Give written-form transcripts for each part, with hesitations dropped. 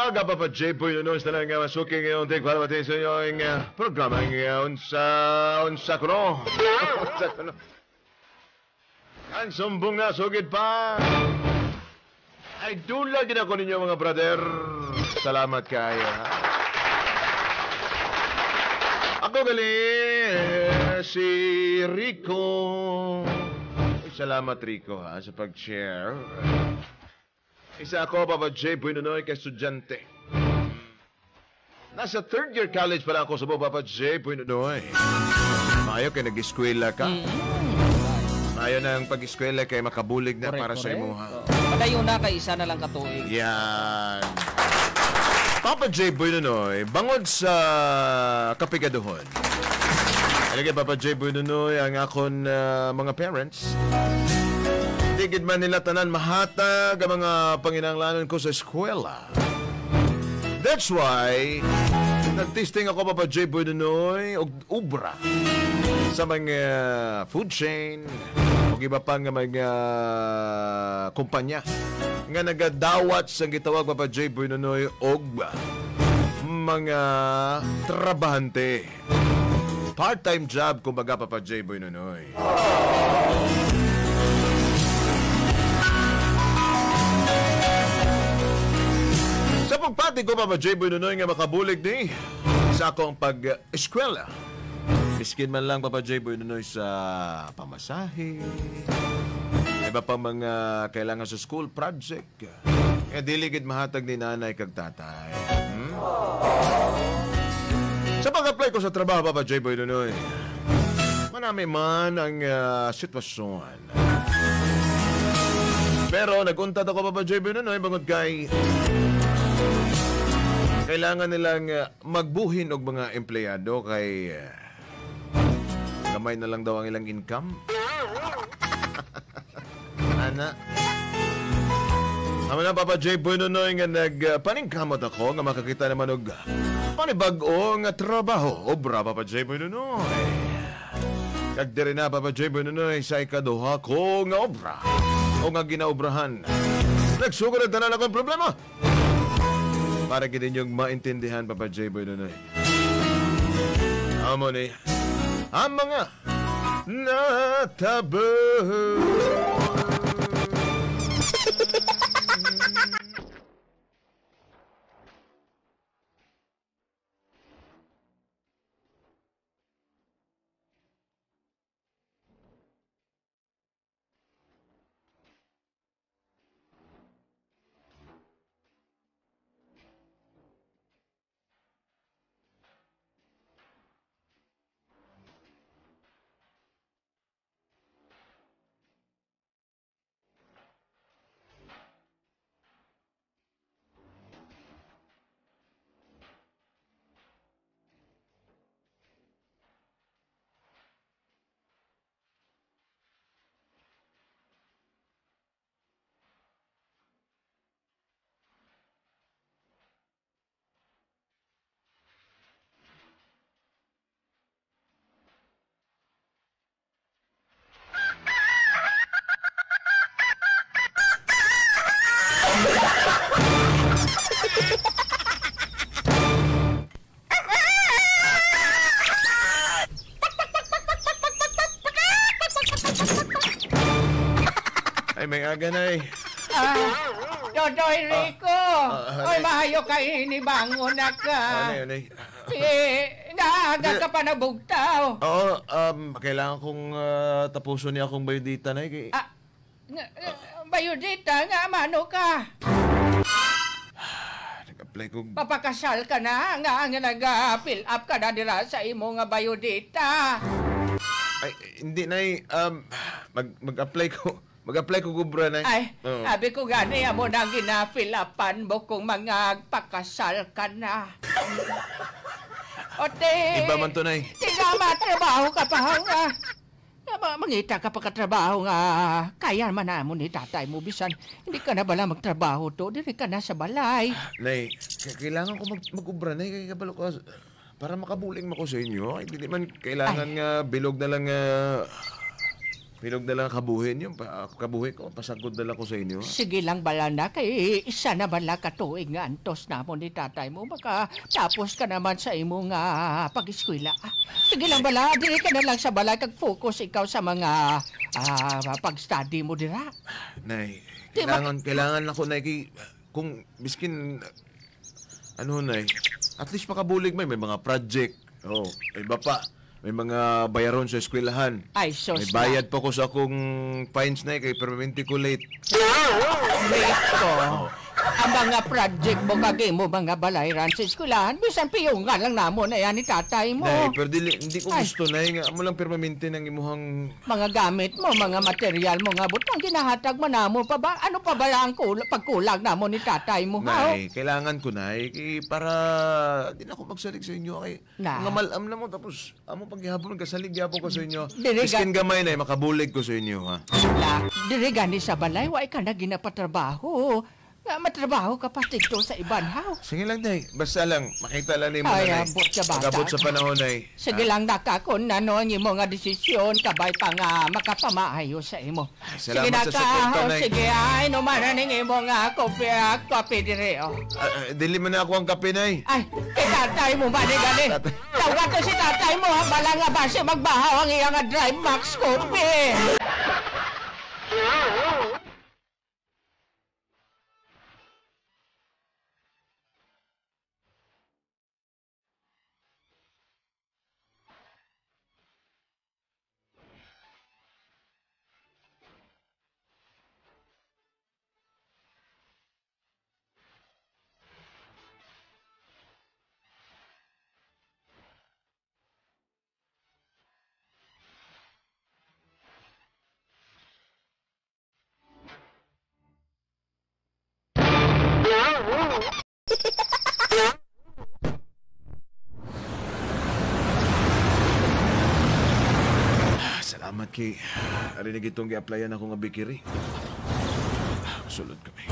umaga, Papa J. Boy Nunoy sa lang masuking ngayon. Take para batin sa inyo ang programa ngayon unsa kuno. Unsa kuno. Ang sumbong na, sugid pa. Ay, dula din ako ninyo mga brother. Salamat kayo, ha? Ako gali, si Rico. Ay, salamat Rico, ha, sa pag-share. Isa ako, Papa J. Buenonoy, kay estudyante. Nasa third year college pala ako sa Papa J. Buenonoy. Mayo kay nag-eskwela ka. Mayo na ang pag-eskwela kay makabulig na para sa imuha. Padayo na kay isa na lang katuig. Yan. Papa J. Buenonoy, bangod sa kapigaduhon. Alagay, Papa J. Buenonoy, ang akon mga parents. Tigid man nila tanan mahatag ang mga panginahanglanon ko sa eskwela. That's why nagtisting ako, Papa J. Buenonoy, og ubra sa mga food chain o iba pang mga kumpanya nga nagadawat sa gitawag, Papa J. Buenonoy, og mga trabahante. Part-time job, kumbaga, Papa J. Buenonoy. Sa pagpati ko, Papa J. Buenonoy, nga makabulig ni sa akong pag-eskwela. Miskin man lang, Papa J. Buenonoy, sa pamasahe, iba pa mga kailangan sa school project. Kaya diligid mahatag ni nanay kag tatay. Sa pag-apply ko sa trabaho, Papa J. Buenonoy, manami man ang sitwasyon. Pero naguntad ako, Papa J. Buenonoy, bangod kay kailangan nilang magbuhin og mga empleyado kay gamay na lang daw ang ilang income. Ana. Amo na, Papa J. Buenonoy, nga nagpaningkamot ako nga makakita naman og panibag-o nga trabaho. Obra, Papa J. Buenonoy. Kag diri na, Papa J. Buenonoy, sa ikaduha ko nga obra o nga ginaobrahan. Nagsugod ang tanan akong problema. Para kita ninyong maintindihan, Papa J. Buenonoy. Amo ni ang mga natabo. Ay, may aga na eh. Dodoy Rico. Oy, mahayo ka inibangon na ka. Ano. Naaga ka pa na bugtaw. Oo, kailangan kong tapuson niya akong bayudita na eh. Bayudita nga, mano ka? Nag-apply ko. Papakasal ka na nga nag-fill up ka na dira sa imo nga bayudita. Ay, hindi na eh. Mag-apply ko gubra na eh. Ay, sabi ko gani mo nang gina-fill upan mo kung mga pakasal ka na. Ote, Iba man to na eh. trabaho ka pa nga. Mangita ka pa katrabaho nga. Kaya man na mo ni tatay mo, bisan. Hindi ka na bala magtrabaho to. Diri ka na sa balay. Nay, kailangan ko mag-ubra na eh. Kaya kabalo ko. Para makabuling mo ko sa inyo. Hindi man kailangan nga bilog na lang Hilog na lang kabuhin yun. Kabuhin ko, pasagod na lang ko sa inyo. Ha? Sige lang bala na, kay isa na bala katuig nga antos na mo ni tatay mo. Baka tapos ka naman sa imong pag-eskwela. Sige lang bala, dili ka na lang sa bala kag-focus ikaw sa mga pag-study mo dira. Nay, kailangan ako, Nay, kung miskin, Nay, at least makabulig may mga project. Iba pa. May mga bayaron sa eskwelahan. Ay, sos may bayad pa ko sa akong fines na kay permanente ko late. Late ko. Ang mga project mo kagay mo mga balayran sa eskwelahan, bisan piyong nga lang namo na yan ni tatay mo. Nay, pero hindi ko gusto, Nay, nga mo lang permanente ng imuhang... Mga gamit mo, mga material mo nga, butang ginahatag mo na mo pa ba? Ano pa ba ang pagkulang na mo ni tatay mo? Nay, kailangan ko, Nay, para di na ako magsalig sa inyo. Kay mga malam na mo, tapos amo paghihapon, kasalig yapon ko sa inyo. Miskin gamay, Nay, makabulig ko sa inyo, ha? Diri gani sa balay, wa ka na ginapatrabaho. Matrabaho ka pa dito sa ibanhaw. Sige lang, Nay. Basta lang, makita lang ni mo, Nay. Nay. Abot sa bata. Pag-abot sa panahon, Nay. Sige lang nakakon na no, yung mga desisyon, kabay pa nga makapamaayo sa imo. Sige Salamat sa suporta, Nay. Sige, ay, no maraning imo nga kopi dire, Dili mo na ako ang kape, Nay. Ay, kay tatay mo ba gani? Tawag ko si tatay mo, bala nga ba siya magbahaw ang iyang Drive Max kopi. Salamat kay ari na gitong gi-applyan ako nga bikiri. Sulod kami.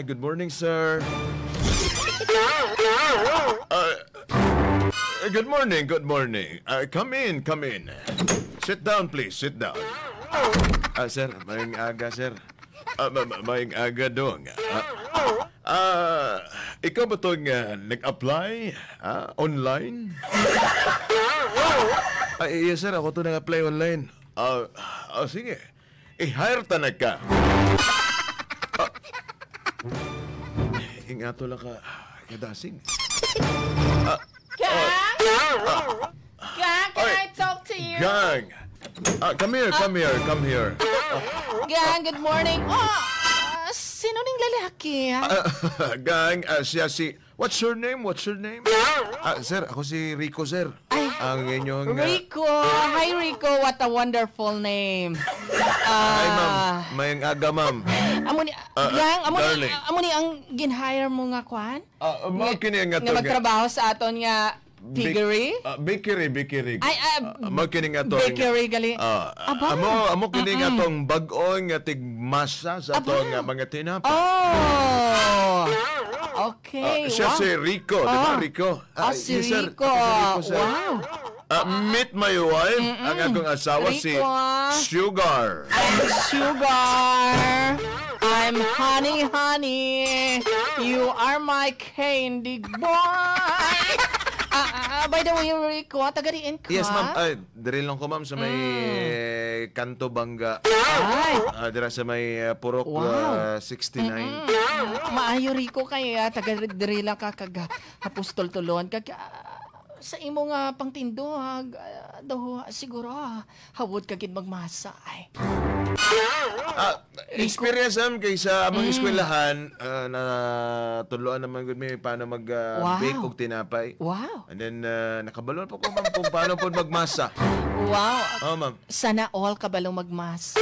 Good morning, sir. Good morning, good morning. Come in. Sit down, please, sit down. Sir, maying aga, sir. Maying aga dong. Ikaw ba itong nag-apply online? Yes, sir. Ako ito nag-apply online. Sige. I-hire tanag ka. Ingato lang ka kadasing. Gang, can I talk to you? Gang! Come here. Gang, good morning. Sino ning lalaki? Gang, siya si... What's your name? Sir, ako si Rico, sir. Ang inyong... Rico. Hi, Rico. What a wonderful name. Hi, ma'am. Mayang aga, ma'am. Gang, darling. amo ni ang gin-hire mo nga kwan? Magkini nga Nga magtrabaho sa aton nga piggery? Bakery. Ay, magkini nga to. bakery gali. Amo kini nga tong bag-on nga tigmasa sa to nga mga tinapay. Oh! Okay. Siya si Rico, di ba, Rico? Si yes, sir. Rico. Ako si Rico, sir. Wow. Meet my wife, ang akong asawa, si Rico. Sugar. I'm Sugar. I'm honey. You are my candy boy. By the way, Rico, taga-riin ka? Yes, ma'am. Diri lang ko, ma'am, sa may Kanto Bangga. Ay. Dira sa may Purok Wow. 69. Maayo, Rico, kaya taga-diri lang ka kag hapustol tulon kag sa imo nga pangtindo daw siguro hawod ka gid magmasa ay. Experience am kay sa among eskwelahan na tuluan naman gud mi paano mag-bake og tinapay. Wow. And then nakabalon po ko, ma'am, kung paano po magmasa. Wow. Ma'am. Sana all kabalo magmas.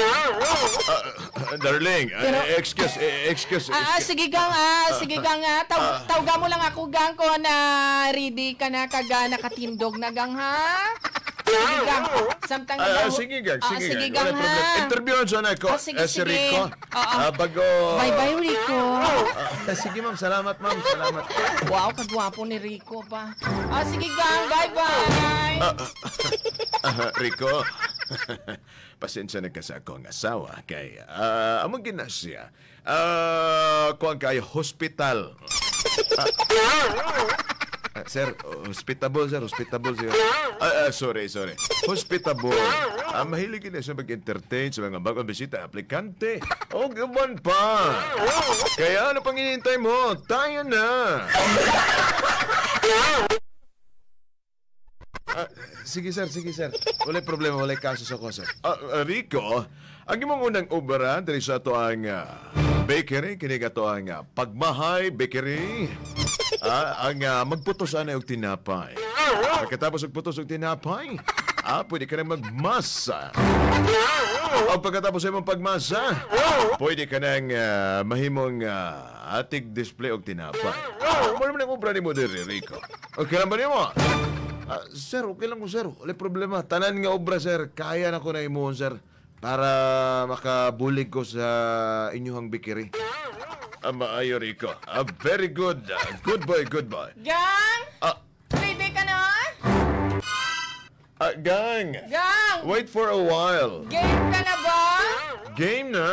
Darling, excuse. Sige gang, tawga mo lang ako gang ko na ready ka na kaga nakatindog na gang ha. Sige gang. Samtang sige gang. Sige gang Wala ha. problem. Interview sa ko. Sige. Si Rico. Bago. Bye Rico. Sige ma'am, salamat ma'am. Salamat. Wow, kagwapo ni Rico pa. Sige gang, bye. Rico, Pasensya na ka sa akong asawa kay among gina siya. Kuan kay hospital. Sir, hospitable sir. Sorry. Hospitable. Mahilig na siya mag-entertain sa mga bagong bisita, aplikante. O, gaban pa. Kaya ano pang hinihintay mo? Tayo na. Sige sir. Wala problema, wala kaso sa ko sir. Rico, ang imong unang obra diri sa ato ang bakery, kini ato ang Pagmahay Bakery. Ang magputos ana og tinapay. Pagkatapos og putos og tinapay, pwede ka na magmasa. O pagkatapos sa imong pagmasa, pwede ka nang mahimong atig display og tinapay. Mo naman ang obra ni mo diri, Rico. Okay lang ba niyo mo? Sir, okay lang ko, sir. Wala problema. Tanan nga obra, sir. Kaya na ko na imuhon, sir. Para makabulig ko sa inyong bakery. Maayo, Rico. Very good. Good boy. Gang! Ready ka na? Gang! Gang! Wait for a while. Game ka na ba? Game na.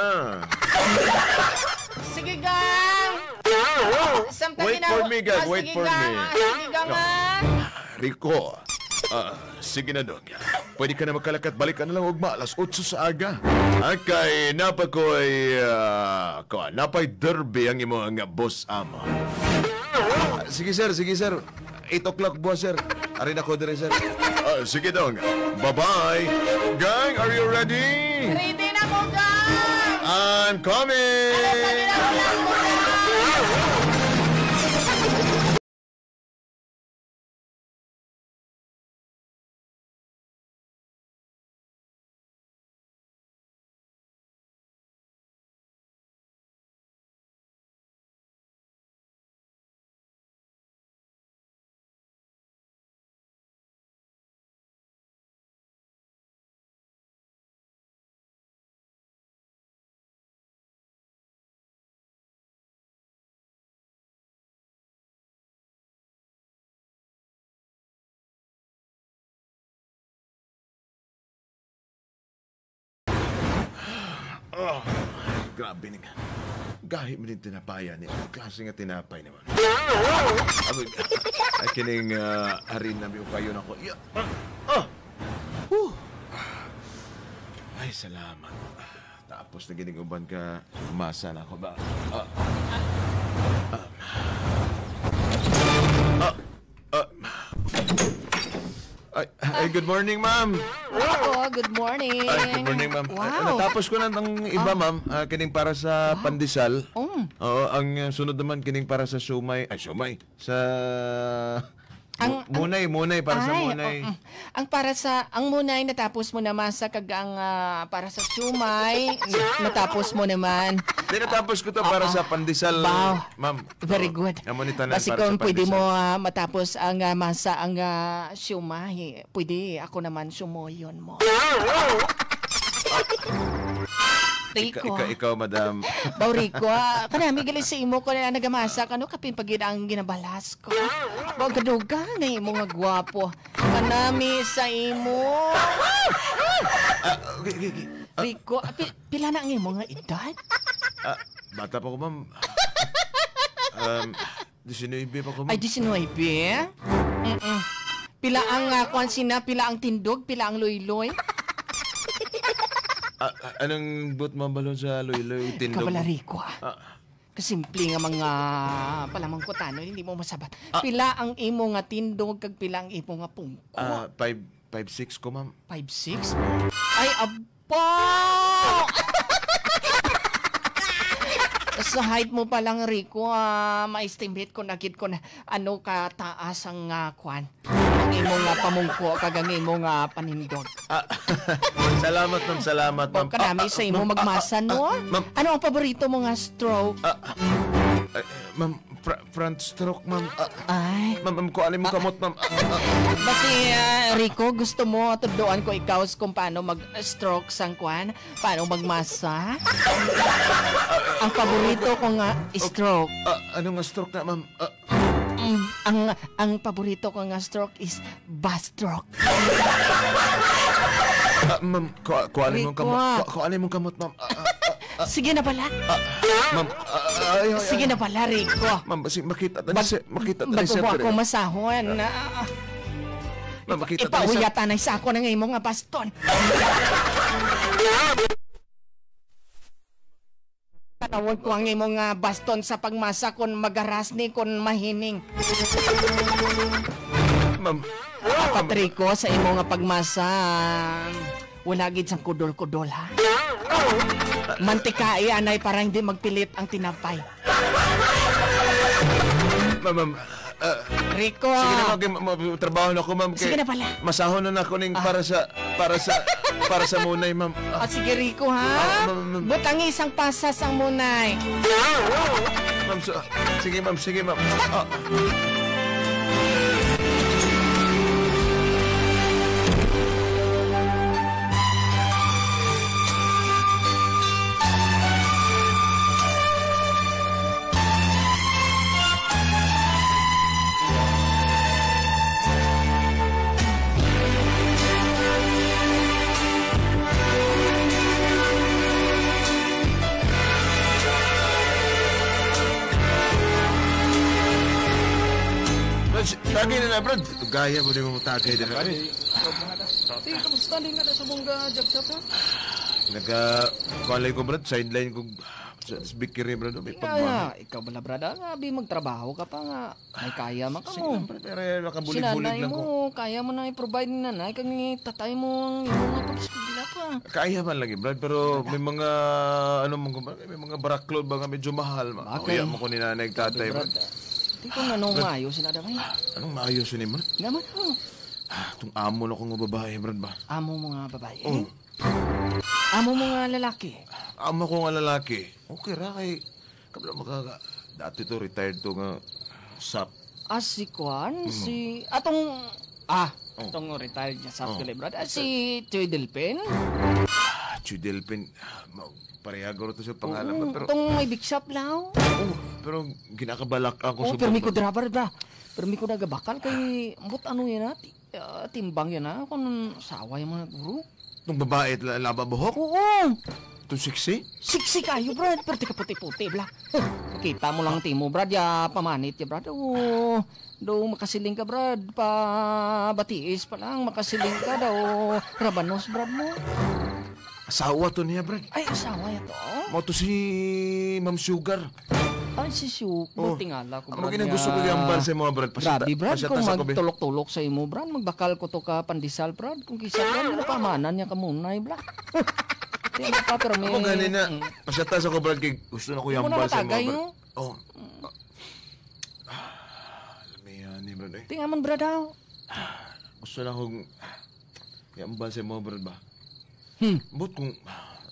Sige, gang! Wait for me, gang. Wait for me. Sige, gang, Rico, sige na dong. Pwede ka na magkalakat. Balik ka na lang ugma. Alas 8 sa aga. Kay napakoy napay derby ang imo nga boss ama. Sige sir. 8 o'clock buwas sir. Arin ako dire sir. Sige dong. Bye-bye. Gang, are you ready? Ready na ko, gang! I'm coming! Grabe nga. Gahi mo din tinapaya niya. Ang klase nga tinapay naman. Kining harin na yung kayo na ko. Ay, salamat. Tapos na giniguban ka, umasa na ako ba? Ay, good morning, ma'am. Good morning. Ay, good morning, ma'am. Wow. Natapos ko na ng iba, ma'am. Kining para sa pandesal. Oo, ang sunod naman kining para sa siomay. Ay, siomay. Sa... Munay para sa munay. Ang munay natapos mo naman sa kagang para sa siomay. Natapos mo naman. Di natapos ko to para sa pandesal, wow. Ma'am. Very good. Kasi kung pwede mo matapos ang masa ang siomay, pwede ako naman sumoyon mo. Rico. Ikaw, madam. Baw, Rico, kanami gali sa imo ko na nagamasa ka, no? Kapin pag ang ginabalas ko. Baw, gaduga na imo nga gwapo. Kanami sa imo. Rico, pila na ang imo nga edad? Bata pa ko, ma'am. 19 pa ko, ma'am. Ay, 19? Pila ang kwansina, pila ang tindog, pila ang loy-loy? Anong but mabalon sa loy-loy tindog? Kabala, Rico, kasimple nga mga palamangkutano, hindi mo masabat. Pila ang imo nga tindog, kag pila ang imo nga pungko? 5'6" ko, ma'am. 5'6"? Ay, aba! Sa height mo pa lang, Rico, ma-estimate ko, nakit ko na ano kataas ang kwan. Ang imo nga pamungko, kag ang imo nga panindog. Salamat, ma'am. Salamat, ma'am. Kanami sa imo magmasa, no? Ano ang paborito mo nga stroke? Ma'am, front stroke, ma'am. Ay. Ma'am, ko alim mo kamot, ma'am. Basi, Rico, gusto mo tuduan ko ikaw kung paano mag-stroke sang kwan? Paano magmasa? Ang paborito ko nga stroke. Ano nga stroke na, ma'am? Ang paborito ko nga stroke is bus stroke. Ma'am, kuhanin mong Rico. kamot. Kuhanin mong kamot, ma'am. Sige na pala. Ma'am, Sige na pala, Rico. Ma'am, makita tayo sir. Bago ako masahon. Ma'am, makita tayo sir. Ipauyatan ay sa ako ng imong nga baston. Tanawag ko ang imong nga baston sa pagmasa kon magaras ni kon mahining. Ma'am, Apat, Rico, sa imong nga pagmasa. Wala gid sang kudol-kudol, ha? Mantika anay para hindi magpilit ang tinapay. ma'am, Rico. sige na trabaho na ako, ma'am. Sige na pala. Masahon na ako ning para sa munay, ma'am. Sige, Rico, ha? Butang isang pasas ang munay. Ma'am, sige, ma'am. Tagay na Brad. Gaya mo din mo tagay na. Kamusta din ka na sa mong job ha? Nagka-kalay ko, Brad. Sideline ko sa speaker, Brad. May pagmana. Ikaw bala, Brad. Abi magtrabaho ka pa nga. May kaya man ka Sige, mo. Brad. Pero nakabulig-bulig lang ko. Kaya mo na i-provide ni nanay. Kang tatay mo ang iyong mga pag-eskwila pa. Kaya man lagi, Brad. Pero may mga, may mga baraklod ba nga medyo mahal. Okay. Kaya mo ko ni nanay tatay, Brad. Di ko na nung maayos na damay. Anong maayos yun, Brad? Naman mo. Itong amo na kong babae, Brad ba? Amo mga babae. Oh. Amo mga lalaki. Amo ko nga lalaki. Okay ra kay kabla makaga. Dati to retired to nga sap. Si Kwan, si... Itong retired niya sa Brad. Si Choy Delpin. Chudelpin. Parehagoro to sa pangalan. Pero, Itong may big shop lang. pero ginakabalak ako sa... Pero may kudra, Brad ba? Pero may kudaga bakal kay... Ambot ano yan ha? Timbang yan ha? Kung sawa yung mga guro. Itong babae laba buhok? Oo. Itong siksi? Siksi kayo, Brad. Pero di ka puti-puti, bla. Kita mo lang timo, Brad. Ya, pamanit ya, Brad. Oo. Do makasiling ka, Brad. Batiis pa lang. Makasiling ka daw. Rabanos, Brad mo. Asawa to niya, Brad. Ay, asawa yan to. Mo to si Ma'am Sugar. Ay, si Sue. Tingala ko, Amo Brad. gusto ko yung ambal sa mga, Brad. Grabe, Brad. Pasyata Kung sa kubi. magtulok-tulok sa imo, Brad. Magbakal ko to ka pandesal, Brad. Kung kisa, Brad, pamanan niya ka muna, Brad. Tingnan pa, pero may... Ako ganin na. Pasyata sa ko, Brad. Kay gusto na ko yung ambal sa mga, Brad. Oh. Alam mo yan, Brad. Tingnan man, Brad, daw. Gusto na akong yung ambal sa mga, Brad ba? But kung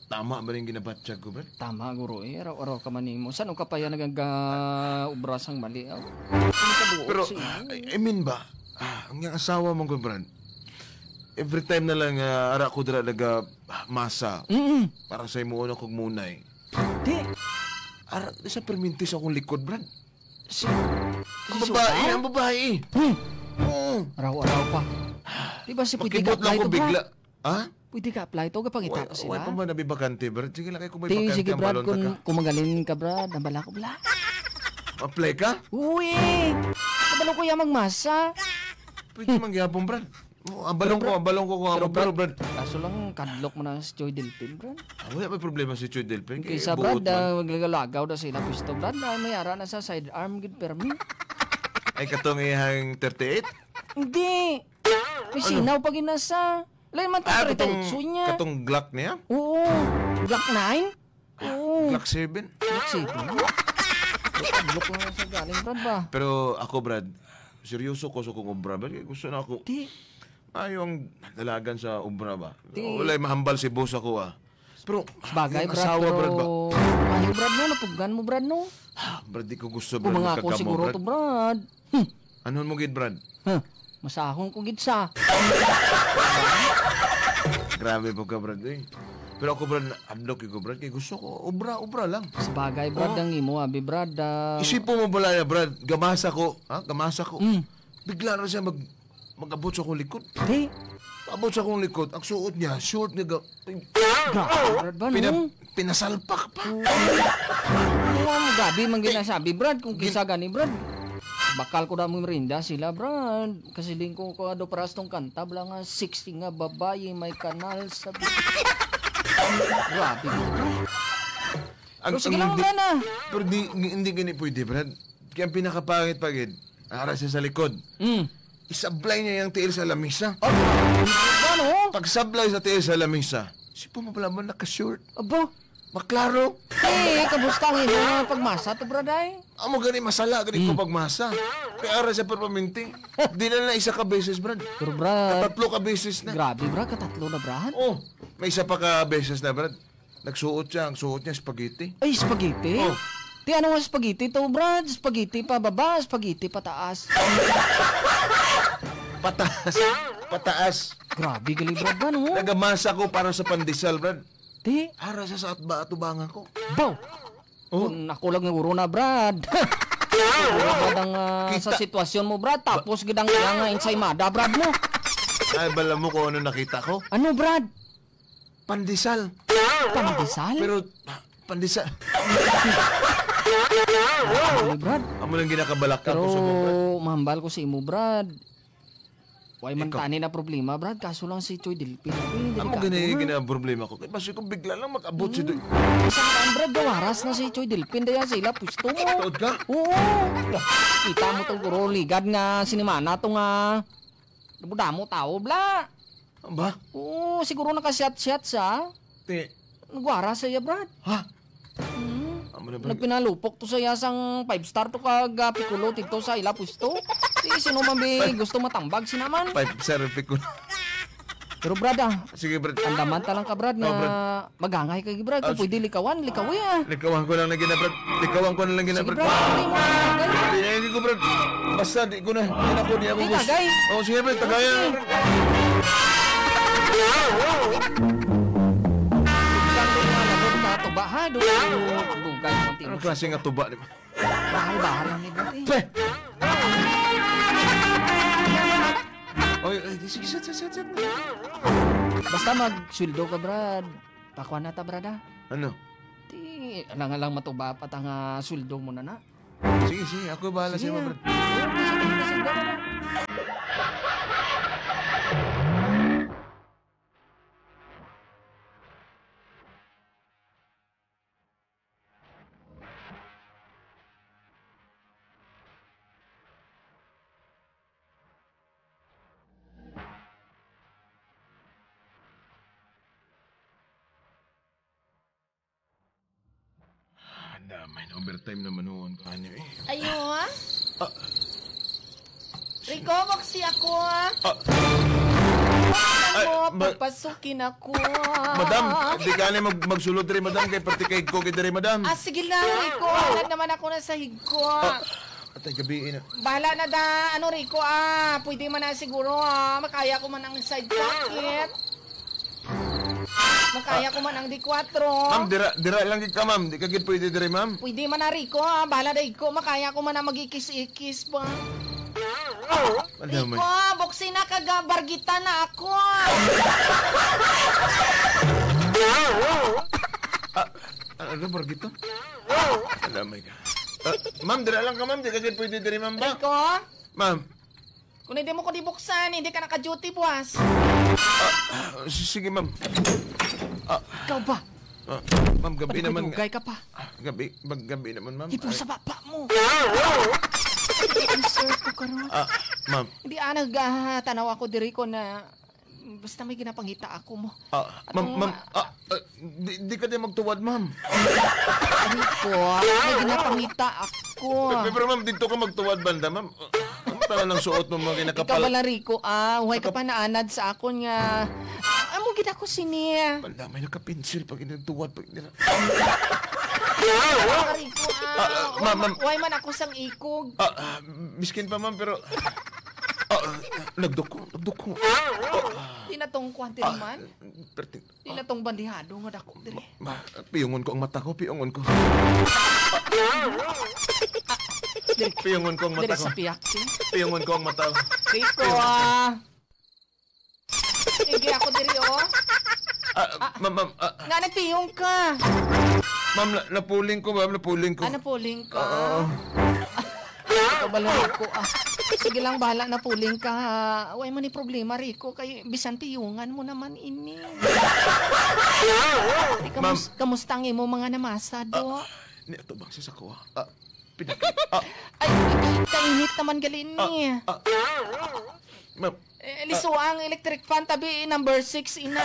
tama ba rin ginabatsyag ko, Brad? Tama, guro. Araw-araw ka man mo. Saan ka pa yan nag-ubrasang mali? Pero, I mean ba, ang yung asawa mong ko, Brad, every time na lang ara ko dira masa para sa imo una kog munay. Di. Ara sa permintis akong likod, Brad. Ang Babae, ang babae. Oo. Araw-araw pa. Di ba si pwede Makibot lang ka-apply ko to, bigla. Brad? Ha? Pwede ka-apply to kapag ita ko Wala sila. pa ba nabibakante, Brad? Sige lang kayo kung may Di, bakante sige, ang Brad. balon ta ka. Kung magaling ka, Brad. Nabala ko, Brad. Apply ka? Uy! Nabalo ko yung magmasa. Pwede mangyapon, Brad. Ang balong ko kung ako. Pero, Brad, Kaso lang, kadlok mo na si Joy Delpin, Brad. wala may problema si Choy Delpin. Kaysa, Brad, maglagaw na sila pisto, Brad. May ara na sa sidearm, good permi. Ay, katong ihang 38? Hindi. May sinaw pag inasa. Lain man tayo retoucho niya. Katong Glock niya? Oo. Glock 9? Oo. Glock 7? Glock 7? Glock lang sa galing, Brad ba? Pero ako, Brad, seryoso ko sa kong obra, Brad. Gusto na ako. Di. Ayong dalagan sa obra ba? Di. Wala'y mahambal si boss ako, Pero, Bagay, yung Brad, asawa, pero... Brad ba? Ayaw, Brad, no? Napugan mo, Brad, no? Brad, di ko gusto, Brad, Kung mga ako magkakamo, siguro Brad. to, Brad. Ano mo gid, Brad? Masahong ko gitsa. Grabe po ka, Brad, eh. Pero ako, Brad, adlok ko, Brad, kaya gusto ko, obra lang. Sa bagay, Brad, ang imo, abi, Brad. Isipo mo bala na, Brad, gamasa ko. Gamasa ko. Bigla na siya mag-abot sa akong likod. Di. Abot sa akong likod, ang suot niya, short nga Brad ba, no? pinasalpak pa. Gabi man ginasabi, Brad, kung kisa gani, Brad. Bakal ko na mong merinda sila, Brad. Kasi lingko ko do paras tong kanta, bala nga 60 nga babae may kanal sa... Grabe, Brad. Pero sige lang, Brad, ah. Pero hindi gani pwede, Brad. Kaya ang pinakapangit pagid, ara siya sa likod. Isablay niya yung tiil sa lamisa. Ano? Pagsablay sa tiil sa lamisa, si pumapalaman naka-short. Aba, Maklaro. kamusta ang ino pagmasa to, Brad, ay? Amo gani masala, gani ko pagmasa. Kaya ara siya perpaminti. Di na isa ka beses, Brad. Pero, Brad, Tatlo ka beses na. grabe, Brad, katatlo na, Brad. Oh, may isa pa ka beses na, Brad. Nagsuot siya, ang suot niya spaghetti. Ay, spaghetti? Oh. Ti, ano nga spaghetti to, Brad? Spaghetti pa baba, spaghetti pa taas. Pataas. Grabe, gali, Brad, ba, no? Nagamasa ko para sa pandesal, Brad. Ti, Ara siya sa atubangan ko. baw. Oh. Kung ako lang ng uro na, Brad. Brad, ang sa sitwasyon mo, Brad. Tapos gidang nga ensaymada, Brad, mo. Ay, bala mo kung ano nakita ko? Ano, Brad? Pandesal. Pandesal? Pero, pandesal. Grabe, Brad. Amo lang ginakabalak ka Pero, ko sa mo, Brad. mahambal ko sa imo, Brad. Way man Ikaw. tani na problema, Brad. Kaso lang si Choy Dilpin. Amo gina problema ko. Kasi kung bigla lang mag-abot si Doy. Isang kaan, Brad, gawaras na si Choy Dilpin. Daya sila, pusto mo. Tuod ka? Oo. Kita mo tong puro ligad nga sinimana to nga. Damo tao, bla. Ang ba? Oo, siguro nakasyat-syat siya. Ti. Nagwara siya, Brad. Ha? Amo na, Brad. Nagpinalupok to sa yasang 5-star to kag pikulo tito sa ila pusto. Di sino man bi gusto matambag sinaman. 5-star ko. Pero Brad, Sige, Brad. andaman ta lang ka, Brad, nga Oh, Brad. maghangay ka, Brad. Kung pwede likawan, likawi, ah. Likawan ko lang na gina, Brad. Likawan ko na lang gina, Sige, Brad. Brad, hindi mo tagay. Hindi ko, Brad. Basta, di ko na. Di ako Di gusto. tagay. Oo, sige, Brad. Tagayan. Gandong nga labot ka tuba, ha? Dugay mo ang Ano timos. klase nga tuba, di ba? Bahal-bahal lang ni Brad, eh. Pre! Oy, sige, sit. Basta mag-sweldo ka, Brad. Pakuha na ta, Brad, ha? Ano? Di, lang matuba pa ta nga sweldo mo na na. Sige, ako bahala Sige, sa'yo, ah. Brad. Oo, kasi sweldo ka na. Damay na overtime naman noon. Ano eh? Ayo, ha? Rico, maksi ako, ha? Ay, Pagpasukin ako, Madam, di ka na magsulod rin, madam. Kay pati kay Cookie rin, madam. Ah, sige lang, Rico. Alam naman ako na sa higko. Atay, gabiin na. Bahala na da, Rico, pwede man na siguro, makaya ko man ang side pocket. Makaya ko man ang D4. Ma'am, dira lang ka, ma'am. Di ka gid pwede dire, ma'am. Pwede man na, Rico, bahala na, Rico. Makaya ko man na magikis-ikis ba? Madam, Rico, buksi na kagabargita na ako. Ano, Bargito? Alamay ka. Ma'am, dira lang ka, ma'am. Di ka gid pwede dire, ma'am ba? Rico, Ma'am, kung hindi mo ko dibuksan, hindi ka naka-duty, buwas. sige, ma'am. Ikaw ba? Ma'am, gabi Pati naman. kudugay ka pa. Gabi naman, ma'am. Ipo sa baba mo. Sir ko karon. Ma'am. Hindi tanaw ako diri ko na basta may ginapangita ako mo. Ma'am, di ka din magtuwad, ma'am. Rico, may ginapangita ako. Pero ma'am, dito ka magtuwad, banda, ma'am. Ang tala ng suot mo mga Ikaw kinakapal. pala, Rico, huwag ka pa naanad sa akon nga. Amo gina ko siniya. Banda, may nakapinsil pag inagtuwad. Pag Rico, ma'am. Huwag man ako sang ikog. Miskin pa, ma'am, pero... nagduko. Di na tong kwantiri man. Di na tong bandihado nga dako diri. Piyungon ko ang mata ko, piyungon ko. Piyungon ko ang mata Diri ko. sa piyak, si. Piyungon ko ang mata ko. Rico, Sige ako diri, oh. Ma'am, Nga nagpiyong ka. ma'am, napuling ko, ma'am, napuling ko. Puling ka? Oo. Ito bala, Rico, Sige lang, bahala na puling ka, ha. Huwag mo ni problema, Rico. Kay bisan piyungan mo naman ini. Ma'am. Kamusta ang imo mga namasa, do? Ni ato bang sa ko? Ay, kainit naman galin ni. Ma'am, Liso ang electric fan tabi number 6 ina.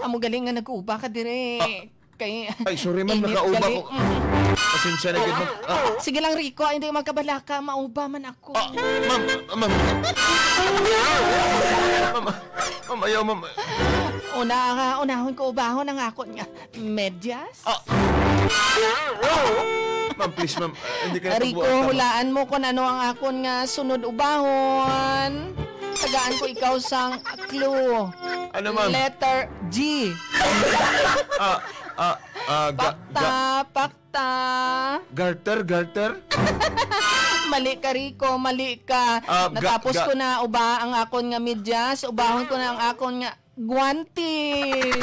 Amo galing nga nag-uba ka dire. Kay ay, sorry, ma'am, init nakauba gali. ko. Pasensya na, ma'am. Sige lang, Rico, hindi magkabala ka, mauba man ako. Ma'am, ayaw, ma'am. Unahon ko ubahon ang ako niya. Medyas? Ma'am, please, ma'am. Hindi ka na Rico, hulaan mo kung ano ang akon nga sunod ubahon. Tagaan ko ikaw sang clue. Ano, ma'am? Letter G. Pakta. Garter? Mali ka, Rico, mali ka. Natapos ko na uba ang akon nga medyas. Ubahon ko na ang akon nga guantes.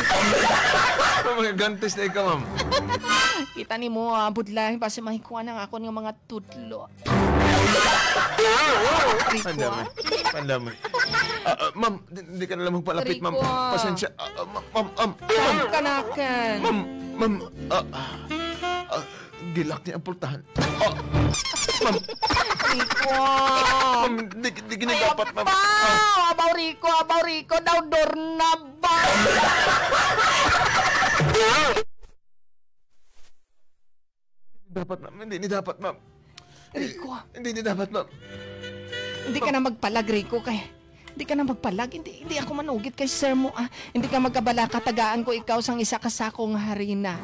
Mga gantes na ikaw, ma'am. Kita ni mo, budlahin pa si mahikuan ang akon nga mga tudlo. Rico, Pandamay. Ma'am, hindi ka na lang magpalapit, ma'am. Rico. Pasensya. Ma'am. kanakan. Ma'am. Gilak niya ang pultahan. Ma'am. Rico. Ma'am, di ginigapat, ma'am. Abaw Rico, daw dornaba. Dapat, ma'am. Hindi dapat, ma'am. Rico. Hindi dapat, ma'am. Hindi ka na magpalag, Rico, kay... Hindi ka na magpalag. Hindi ako manugit kay sir mo, Hindi ka magkabala, katagaan ko ikaw sang isa kasakong harina.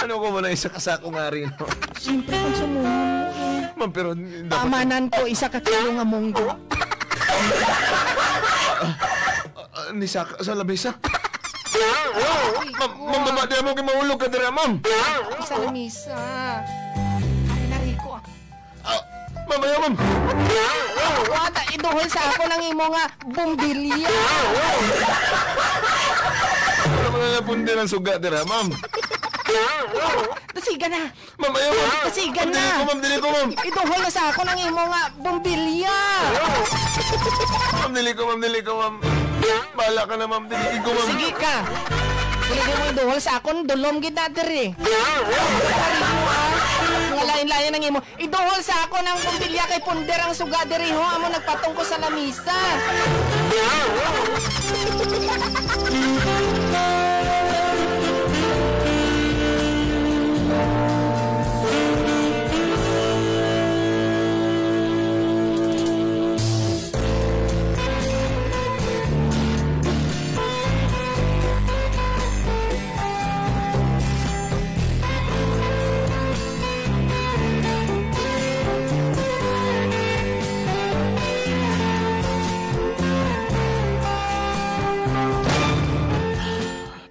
Ano ko muna isa kasakong nga rin, no? Siyempre, kung sumunod mo, Ma'am, pero dapat... Pamanan ko, isa ka kilo nga munggo. Nisaka sa labisa. Ma'am, baba, di mo kayo mahulog ka dira, ma'am. Isa na misa. Ay na, Rico, Ma'am, ayaw, ma'am. Wala, iduhol sa ako ng imo nga bumbilya. Wala mo na napundi ng suga dira, ma'am. Tasiga na. Ma'am, ayaw, ma'am. Tasiga na. Dili ko, ma'am. Iduhol na sa ako ng imo nga bumbilya. Dili ko, ma'am. Bahala ka na, ma'am. Dili ko, ma'am. Sige ka. Dili mo iduhol sa akon, dulom gid na diri. Nga lain-lain ng imo. Iduhol sa ako ng bumbilya kay punder ang suga diri ho. Amo nagpatong ko sa lamisa.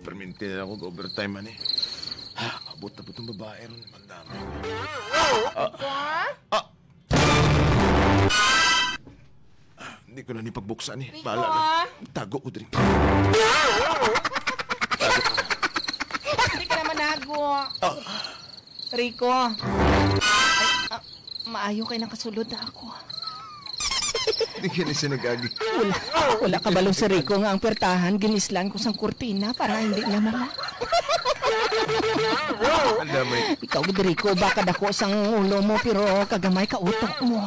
Perminti na ako overtime, man eh. Abot na po itong babae ron. Mandami. Hindi ko na nipagbuksan eh. Rico? Bahala na. Tago ko din. Hindi ka naman nago. Rico. Maayo kay nakasulod na ako. Hindi ka na siya nag-agi. Wala kabalo sa Rico nga ang pertahan, ginislan ko sang kurtina para hindi niya mala. Mandamay. Ikaw, Rico, baka dako sang ulo mo pero kagamay ka utok mo.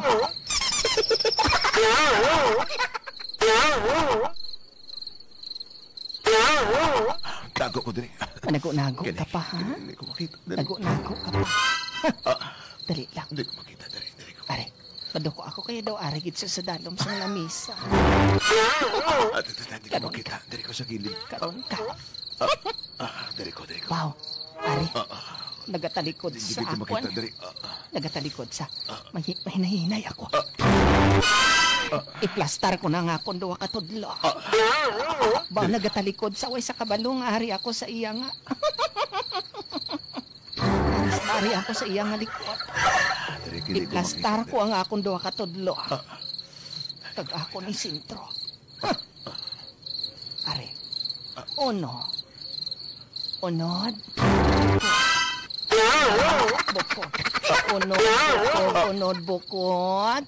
Tago ko din. Nago-nago ka pa, ha? Hindi ko makita. Nago-nago ka pa. Dali lang. Hindi ko makita. Dali ko. Are, padoko ako kaya daw arigid sa dalom sa lamisa. Hindi ko makita. Dali ko sa gilid. Karon ka. Dali ko. Wow, are. Nagatalikod Hindi sa ko makita. akon. Dali. Nagatalikod sa mahinahinay ako. Iplastar ko na nga kung duwa katudlo. Ba nagatalikod sa way sa kabalong ari ako sa iya nga. Ari ako sa iyang likod. Iplastar ko ang akong duha ka tudlo. Tag ako ni sintro. Ari. Uno. Unod. Bukod. Unod, bukod, unod, bukod.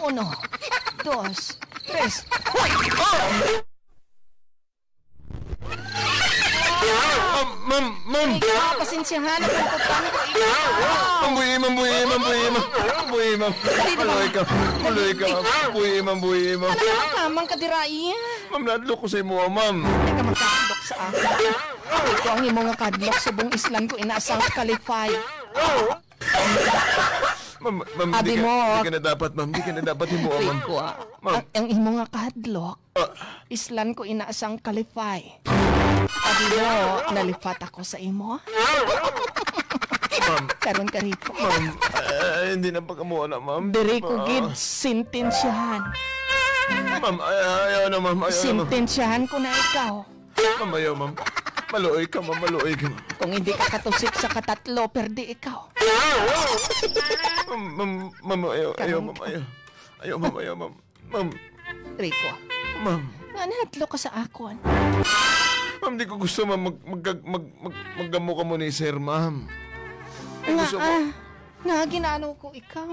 Uno. Dos. Tres. Ma'am! Ikaw, pasensyahan. Nagpuntutan ko ikaw. Buhi, ma'am. Maloy ka, buhi, ma'am. Ano ka kamang kadirain? Ma'am, nadlok ko sa imo, ma'am. Hindi ka magkakadlok sa akin. Ito ang imong nga kadlok sa buong islan ko inaasang kalifay. Ma'am, Abi di mo. ka na dapat, ma'am. Di ka na dapat imo, ma'am. Rico, ang imong nga kadlok, islan ko inaasang kalifay. Abi mo, nalipat ako sa imo. Ma'am. Karon ka rito. Ma'am, hindi na pagkamuha na, ma'am. Diri ko gid sintensyahan. Ma'am, ayaw na, ma'am. Ayaw na, ma'am. Sintensyahan ko na ikaw. Ma'am, ayaw, ma'am. Maluoy ka, ma'am. Maluoy ka, ma'am. Kung hindi ka katusik sa katatlo, perdi ikaw. Ma'am, ayaw, ma'am. Ayaw, ma'am. Ayaw, ma'am. Ma'am. Rico, Ma'am. nanatlo ka sa akon. Ma'am, di ko gusto, ma'am. Maggamo ka mo ni sir, ma'am. Gusto ko. Nga, ginano ko ikaw.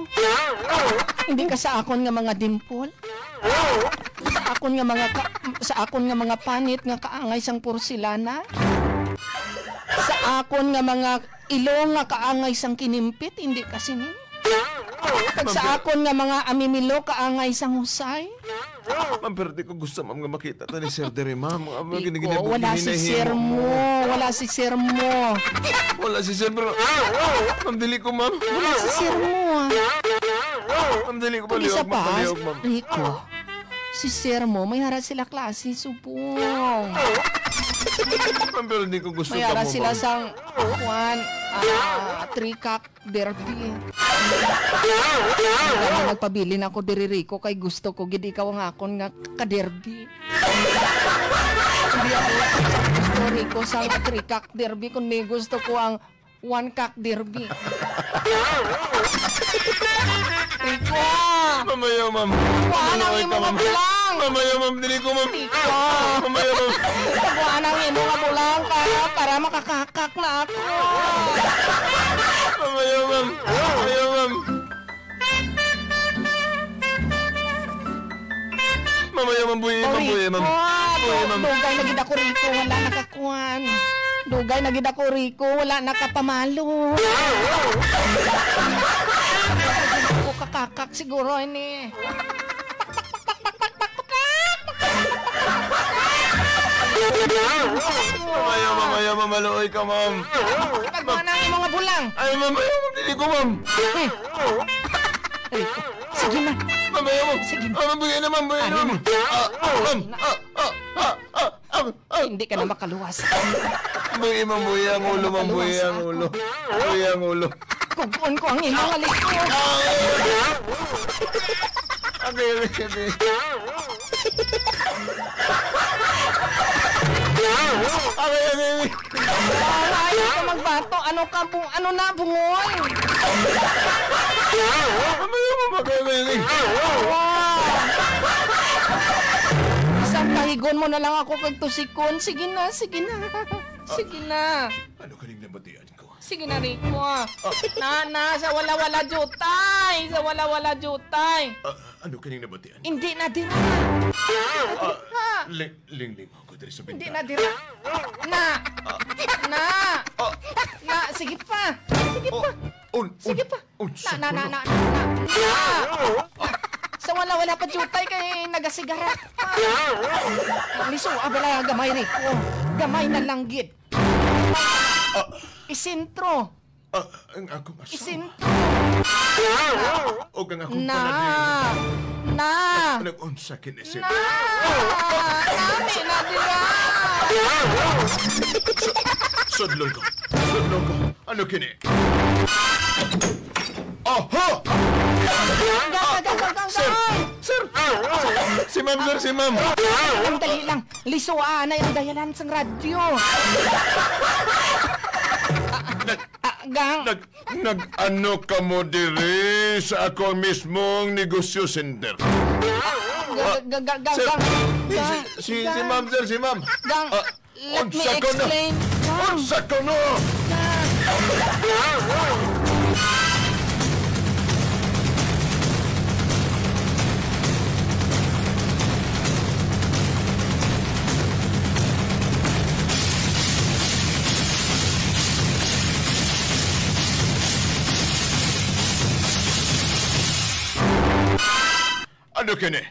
Hindi ka sa akon nga mga dimple. Sa akon nga mga panit nga kaangay sang porselana. Sa akon nga mga ilong nga kaangay sang kinimpit, hindi kasi ni. Sa akon nga mga amimilo kaangay sang husay. Ma'am, pero di ko gusto, ma'am, nga makita ta ni sir dere, ma'am. Iko, wala si sir mo. Wala si sir mo. Wala si sir, pero... Ma'am, dili ko, ma'am. Wala si sir mo. Ma'am, dili ko Kung isa paliwag, ma'am. pa, Paliwag, ma'am. Rico, si sir mo, may hara sila klase, subong. Ma'am, pero di ko gusto May ka hara mo, sila ma'am. sang three-cock derby. Kaya nagpabilin ako diri Rico kay gusto ko gid ikaw ang akon nga ka-derby. Hindi ako gusto Rico sa three-cock derby kundi gusto ko ang one-cock derby. Rico! Ma'am, ayaw, ma'am. Kuhaan ang Maluoy imo ka, nga ma'am. bulang! Ma'am, ayaw, ma'am. Dili ko, ma'am. Rico! Ma'am, ayaw, ma'am. Kuhaan ang imo nga bulang ka para makakakak na ako. Ma'am, ayaw, ma'am. Ayaw, ma'am. Ma'am, ayaw, ma'am. Buhi, ma'am. Buhi, ma'am. Buhi, ma'am. Dugay na gid ako Rico, wala nakakuan. Dugay na gid ako Rico, wala nakapamalo. Ako kakakak siguro ini. Ma'am, ayaw, ma'am. Ayaw, ma'am. Maluoy ka, ma'am. Pagkuha na ang mga bulang. Ayaw, ma'am. Ayaw, ma'am. Dili ko, ma'am. Rico, sige na. Ma'am, ayaw, ma'am. Sige. Ma'am, buhi na, ma'am. Buhi na, ma'am. Ma'am. Hindi ka na makaluwas. Buhi, ma'am. Buhi ang ulo, ma'am. Buhi ang ulo. Buhi ang ulo. Kukuon ko ang imong alikod. Okay. Ayaw ka magbato. Ano na, bungoy? Isang kahigon mo na lang ako kag tusikon. Sige na. Sige na. Ano kaning nabatian ko? Sige na, Rico. Sa wala-wala jutay. Ano kaning nabatian? Hindi na dira. Ling ako diri sa Hindi bintana. na dira. Na, sige pa. Sige pa. Na. Sa wala-wala pa jutay kay nagasigarat pa. Liso, abala gamay Rico. Gamay na langgit. Isintro. Ang akong asawa. Isintro. O ang akong Na. Nag-unsa kinesin. Nami na dira. Sudlon ko. Ano kini? Aha! Sir! Si ma'am, sir, si ma'am. Ang dali lang. Lisuan na yung dayalan sa radyo. Gang. Nag-ano ka mo diri sa ako mismong negosyo center? Gang. Sir, Gang. si ma'am, sir, si ma'am. Gang. Let me explain. Gang. Unsa ka no? Ano kini?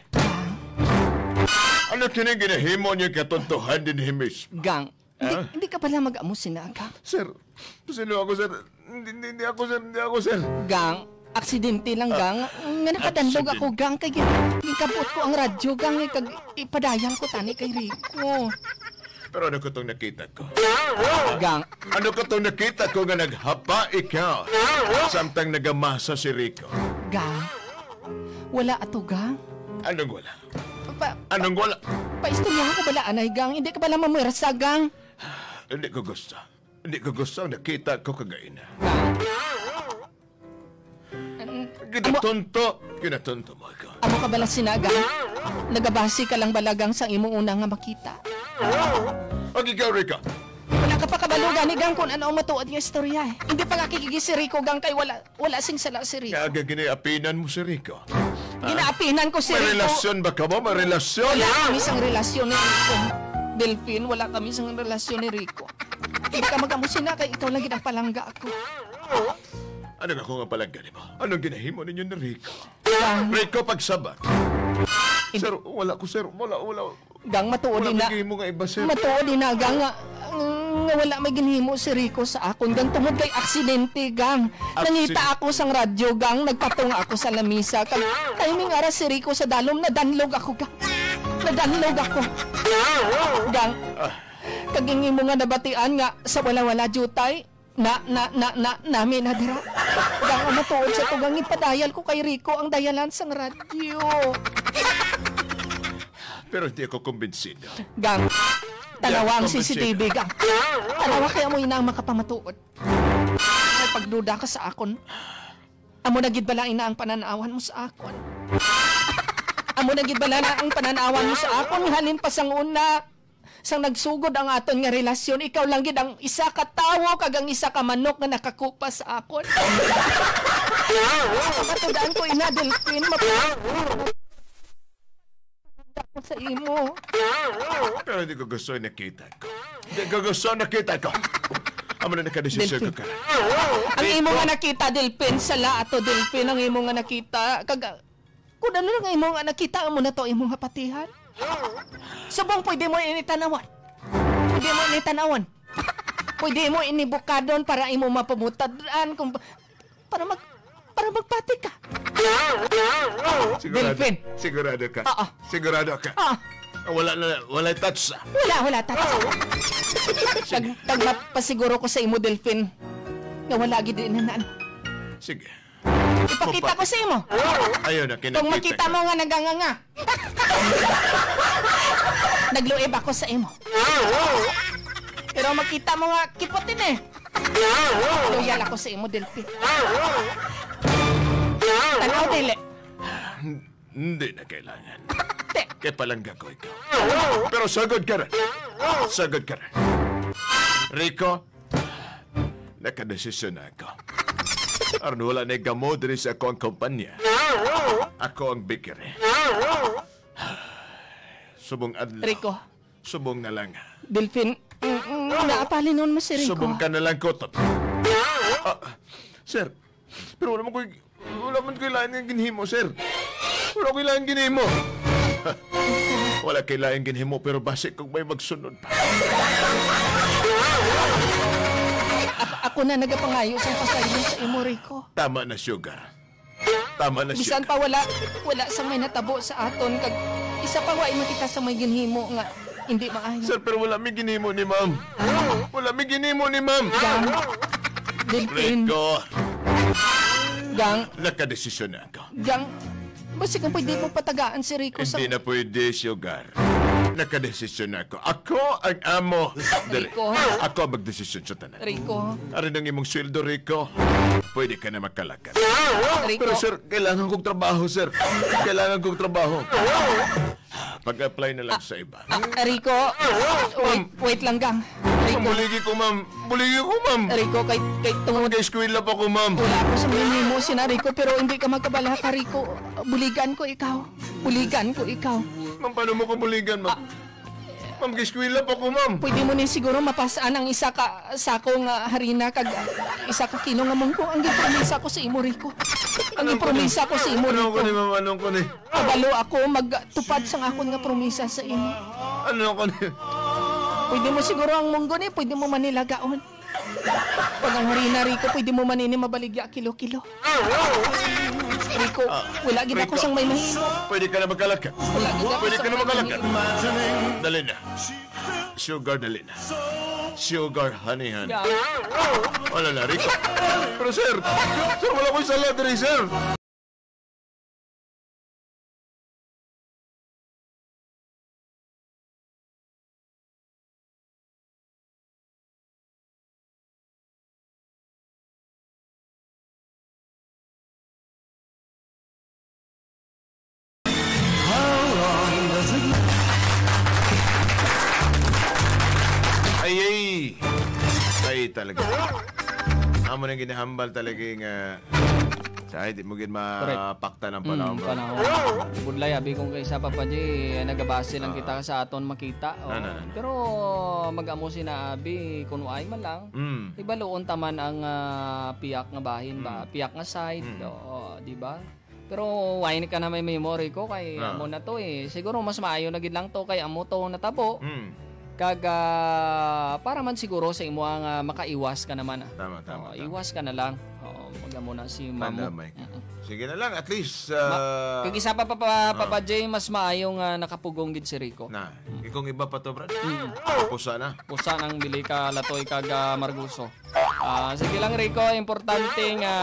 Ano kini ginahimo niyo katontohan din himis? Gang. Hindi ka pala mag-amo sinaga. Sir, pasino ako, sir. Hindi ako, sir. Gang. Aksidente lang, Gang. Nga nakadanlog ako, Gang. Kay gikabot ko ang radyo, Gang. Ipadayang ko tani kay Rico. Pero ano ko itong nakita ko? Gang. Ano ko itong nakita ko nga naghapa ikaw samtang nagamasa si Rico? Gang. Wala ato, Gang. Anong wala? Anong wala? Paistoryahan ko bala, anay, Gang. Hindi ka pala mamirasa, Gang. Hindi ko gusto. Hindi ko gusto nakita ko kagaina. Ginatunto mo ikaw. Amo ka bala sinaga? Nagabasi ka lang balagang sa imong una nga makita. Ang ikaw, Rico. Wala ka pa kabalugan ni Gang kung ano ang matuod nga istorya eh. Hindi pa nga kikigi si Rico, Gang, kay wala sing sala si Rico. Kaya giniapinan mo si Rico. Ginaapinan ko si May Rico. relasyon ba ka mo? May relasyon? Wala kami sang relasyon ni Rico. Delphine, wala kami sang relasyon ni Rico. Hindi ka mag-amusina kay ikaw lang ginang palangga ako. Ano nga kung ang palangga mo? Anong ginahimo ninyo ni Rico? Gang, Rico, pagsabat. Sir, wala ko, sir. Wala. Gang, matuod Wala din na. magiging mo nga iba, sir. Matuod din na, Gang, nga wala may ginhimo si Rico sa akon. Gang, tungod kay aksidente, Gang. Nangita ako sang radyo, Gang. Nagpatong ako sa lamisa. Timing ara si Rico sa dalom, nadanlog ako, Gang. Nadanlog ako. Gang, kagingin mo nga nabatian nga sa wala-wala jutay. Namin na dira. Gang, ang matuod sa tugang ipadayal ko kay Rico ang dayalan sang radyo. Pero hindi ako kumbinsido. Gang, tanawa ang Gang, CCTV, Gang. Tanawa kaya mo inang makapamatuod. Ay pagduda ka sa akon. Amo na gid bala ina ang pananawan mo sa akon. Amo na gid bala na ang pananawan mo sa akon halin pa sang una. Sang nagsugod ang aton nga relasyon, ikaw lang gid ang isa ka tawo kag ang isa ka manok nga nakakupa sa akon. Matudaan ko ina Delphine, ako sa imo. Pero hindi ko gusto nakita ko. Hindi ko gusto nakita ko. Amo na nakadesisyon ko ka. Ang imo nga nakita, Delphine, sala ato, Delphine, ang imo nga nakita. Kung ano lang ang imo nga nakita, amo na to, imo nga patihan. Subong, pwede mo initanawan. Pwede mo initanawan. Pwede mo inibukadon para imo mapamutadaan para magpati ka. Delphine. Sigurado ka. Oo. Sigurado ka. Wala touch sa. Wala tatsa. Tag mapasiguro ko sa imo, Delphine, nga wala gid din na. Sige. Ipakita ko sa imo. Ayun na, kinakita Kung makita mo nga naganganga. Nagluib ako sa imo. Pero makita mo nga kipotin eh. Loyal ako sa imo, Delphine. Tanaw, dili. Hindi na kailangan. Te. Kaya palangga ko ikaw. Pero sagod ka rin. Sagod ka rin. Rico, nakadesisyon na ako. Aron wala na gamod rin sa ako ang kumpanya. Ako ang bikiri. Subong adlaw. Rico. Subong na lang. Delphine, naapalin nun mo si Rico. Subong ka na lang kotot. Sir, pero wala man kailangan yung ginhimo, sir. Wala kailangan ginhimo. Wala kailangan ginhimo, pero base kung may magsunod pa. Ako na nagapangayo sa pasayon sa imo, Rico. Tama na, Sugar. Tama na, Bisan Sugar. pa wala sa may natabo sa aton kag isa pa wa makita sa may ginhimo nga hindi maayo. Sir, pero wala may ginhimo ni ma'am. Wala may ginhimo ni ma'am. Gang, Delphine, Rico, Gang, nakadesisyon na ako. Gang, basta kung pwede mo patagaan si Rico sa... Hindi na pwede, Sugar. nakadesisyon ako. Ako ang amo. Dali. Rico. Ako ang magdesisyon sa tanan. Rico. Arin ang imong sweldo, Rico. Pwede ka na magkalakat. Rico. Pero sir, kailangan kong trabaho, sir. Kailangan kong trabaho. Pag-apply na lang sa iba. Rico. Wait lang gang. Rico. Buligi ko, ma'am. Buligi ko, ma'am. Rico, kay tungod. Mag-eskwela pa ko, ma'am. Wala ako sa minimo sina Rico, pero hindi ka magkabalaka, Rico. Buligan ko ikaw. Buligan ko ikaw. Ma'am, paano mo ko buligan, ma'am? Ma'am, mag-eskwela pa ko, ma'am. Pwede mo ni siguro mapasaan ang isa ka sakong harina kag isa ka kilo nga mungko. Ang gipromisa ko sa imo, Rico. Ang gipromisa ko sa imo, Anong ko Rico. ni, ma'am? Anong ko ni? Kabalo ako magtupad sa akon nga promisa sa imo. Anong ko ni? Pwede mo siguro ang munggo ni, pwede mo manilagaon. Pag ang harina, Rico, pwede mo manini mabaligya kilo-kilo. Rico, wala gid ako Rico. sang may mahimo. Pwede ka na magkalakat. Wala gid ako Pwede ka sang na may magkalakat. mahimo. Dali na. Sugar, dali na. Sugar, honey. Yeah. Wala na, Rico. Pero sir, wala ko yung salad rin, sir. Ay talaga. Amo nang ginahambal talaga yung sa di mo gid mapakta ng panahon. Panahon. Budlay abi kung kaysa pa di nagabase lang kita sa aton makita. Pero mag-amo si na abi kun ay man lang. Ibaluon taman ang piyak nga bahin ba, piyak nga side, di ba? Pero why ka na may memory ko kay amo na to eh. Siguro mas maayo na gid lang to kay amo to natabo. Kaga para man siguro sa imo ang makaiwas ka naman. Tama. Iwas ka na lang. Mag-amo na si mamo. Sige na lang, at least Kag isa pa Papa J, mas maayong nakapugong gid si Rico. na, ikong iba pa to, Brad. Pusa na. Pusa nang bili ka latoy kag Marguso. Sige lang Rico, importante nga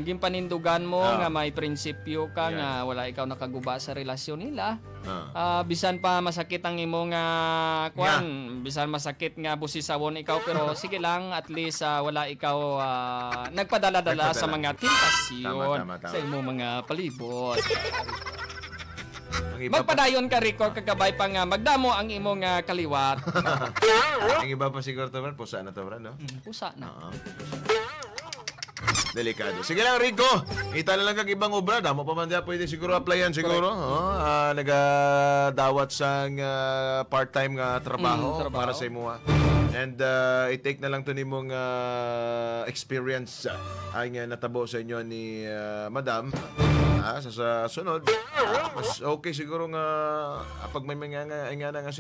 gimpanindugan mo nga may prinsipyo ka nga wala ikaw nakaguba sa relasyon nila. Bisan pa masakit ang imong bisan masakit nga busisawon ikaw pero sige lang at least wala ikaw nagpadala-dala sa mga tentasyon Tama. sa imong mga palibot. Ang iba pa, Magpadayon ka Rico kagabay pa nga magdamo ang imong kaliwat. ang iba pa siguro to, Brad. Pusa na to, Brad, no? Pusa na. Delikado. Sige lang, Rico. Kita na lang kag ibang obra. Damo pa man diya pwede siguro applyan siguro. Nagadawat sang part-time nga trabaho para sa imo. And i-take na lang to nimong experience ang natabo sa inyo ni Madam. Sa sunod, mas okay siguro nga pag may mga nga